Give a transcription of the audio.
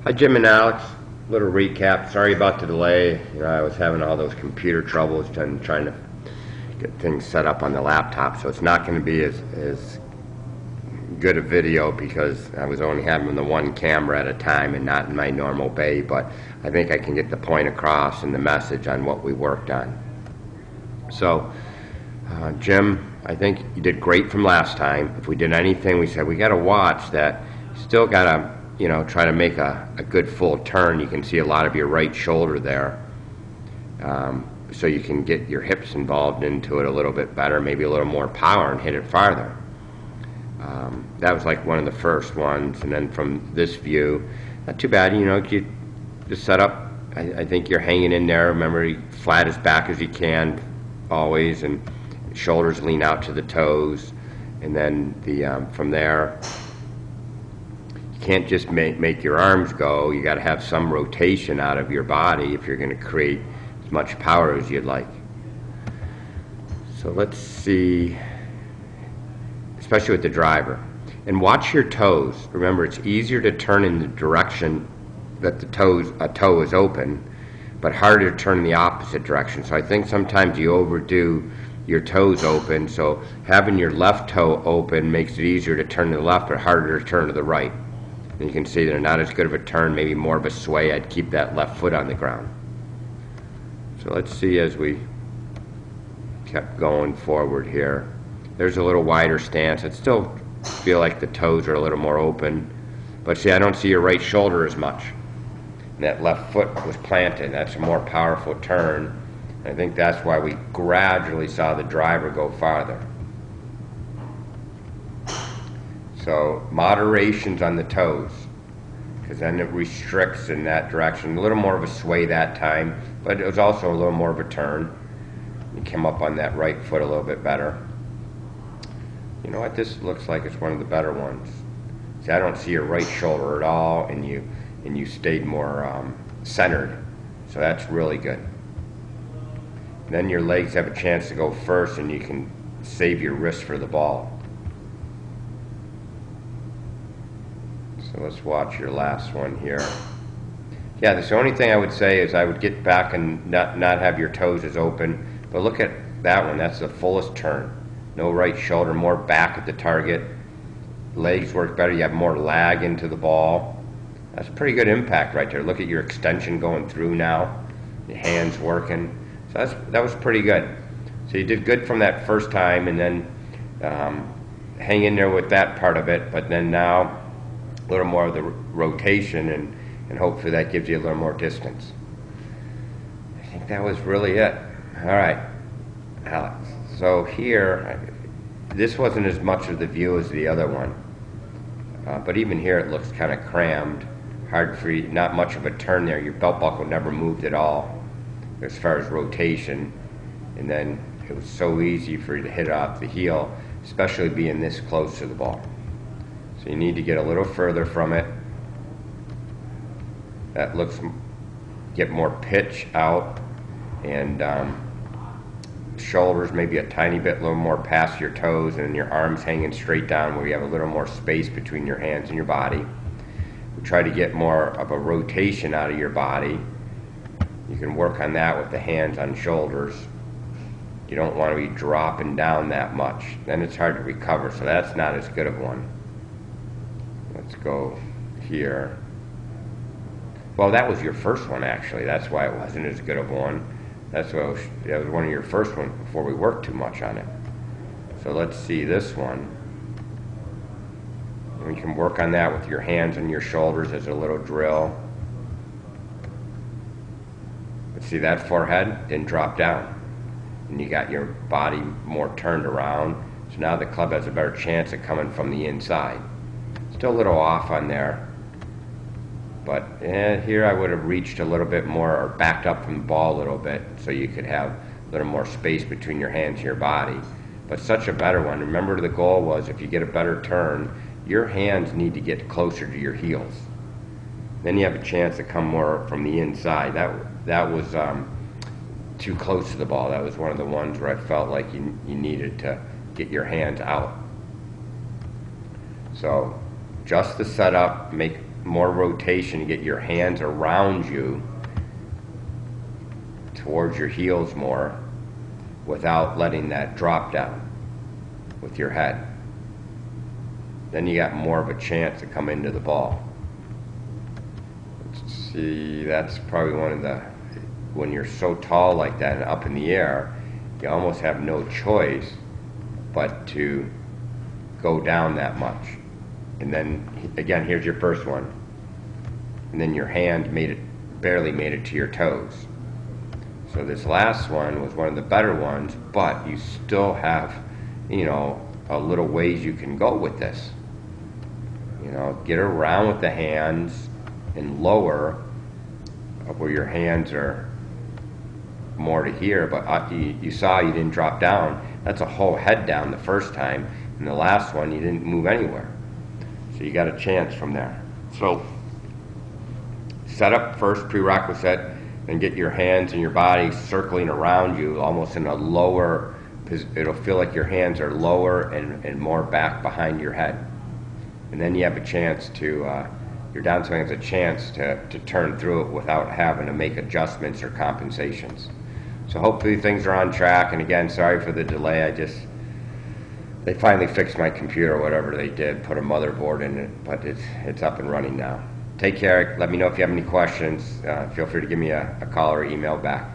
Hi, Jim and Alex. Little recap. Sorry about the delay. I was having all those computer troubles and trying to get things set up on the laptop, so it's not going to be as good a video because I was only having the one camera at a time and not in my normal bay, but I think I can get the point across and the message on what we worked on. So, Jim, I think you did great from last time. If we did anything, we said we got to watch that. Still got to try to make a good full turn. You can see a lot of your right shoulder there. So you can get your hips involved into it a little bit better, maybe a little more power and hit it farther. That was like one of the first ones. And then from this view, not too bad. You just set up. I think you're hanging in there. Remember, flat as back as you can always, and shoulders lean out to the toes. And then from there, can't just make your arms go. You got to have some rotation out of your body if you're going to create as much power as you'd like. So let's see, especially with the driver. And watch your toes. Remember, it's easier to turn in the direction that a toe is open, but harder to turn in the opposite direction. So I think sometimes you overdo your toes open, so having your left toe open makes it easier to turn to the left, but harder to turn to the right. And you can see they're not as good of a turn, maybe more of a sway. I'd keep that left foot on the ground. So let's see as we kept going forward here. There's a little wider stance. I still feel like the toes are a little more open. But see, I don't see your right shoulder as much. And that left foot was planted. That's a more powerful turn. I think that's why we gradually saw the driver go farther. So moderations on the toes, because then it restricts in that direction. A little more of a sway that time, but it was also a little more of a turn. You came up on that right foot a little bit better. You know what? This looks like it's one of the better ones. See, I don't see your right shoulder at all, and you stayed more centered. So that's really good. And then your legs have a chance to go first, and you can save your wrist for the ball. So let's watch your last one here. Yeah, the only thing I would say is I would get back and not have your toes as open. But look at that one. That's the fullest turn. No right shoulder, more back at the target. Legs work better. You have more lag into the ball. That's a pretty good impact right there. Look at your extension going through now. Your hands working. So that was pretty good. So you did good from that first time, and then hang in there with that part of it. But then now, a little more of the rotation, and hopefully that gives you a little more distance. I think that was really it. All right, Alex. So here, this wasn't as much of the view as the other one, but even here it looks kind of crammed, hard for you, not much of a turn there. Your belt buckle never moved at all as far as rotation, and then it was so easy for you to hit off the heel, especially being this close to the ball. So you need to get a little further from it. That get more pitch out, and shoulders maybe a tiny bit, a little more past your toes, and your arms hanging straight down where you have a little more space between your hands and your body. We try to get more of a rotation out of your body. You can work on that with the hands on shoulders. You don't want to be dropping down that much. Then it's hard to recover, so that's not as good of one. Let's go here. Well, that was your first one, actually. That's why it wasn't as good of one. That was one of your first ones before we worked too much on it. So let's see this one. And we can work on that with your hands and your shoulders as a little drill. But see, that forehead didn't drop down. And you got your body more turned around. So now the club has a better chance of coming from the inside. Still a little off on there, but here I would have reached a little bit more or backed up from the ball a little bit so you could have a little more space between your hands and your body. But such a better one. Remember, the goal was if you get a better turn, your hands need to get closer to your heels. Then you have a chance to come more from the inside. That was too close to the ball. That was one of the ones where I felt like you needed to get your hands out. So just the setup, make more rotation to get your hands around you towards your heels more without letting that drop down with your head. Then you got more of a chance to come into the ball. Let's see, that's probably one of the, when you're so tall like that and up in the air, you almost have no choice but to go down that much. And then again, here's your first one. And then your hand barely made it to your toes. So this last one was one of the better ones, but you still have, a little ways you can go with this. Get around with the hands and lower where your hands are more to here, but you saw you didn't drop down. That's a whole head down the first time, and the last one you didn't move anywhere. So you got a chance from there. So set up first prerequisite and get your hands and your body circling around you almost in a lower, it'll feel like your hands are lower and more back behind your head. And then you have a chance to, your downswing has a chance to turn through it without having to make adjustments or compensations. So hopefully things are on track. And again, sorry for the delay. They finally fixed my computer, whatever they did, put a motherboard in it, but it's up and running now. Take care. Let me know if you have any questions. Feel free to give me a call or email back.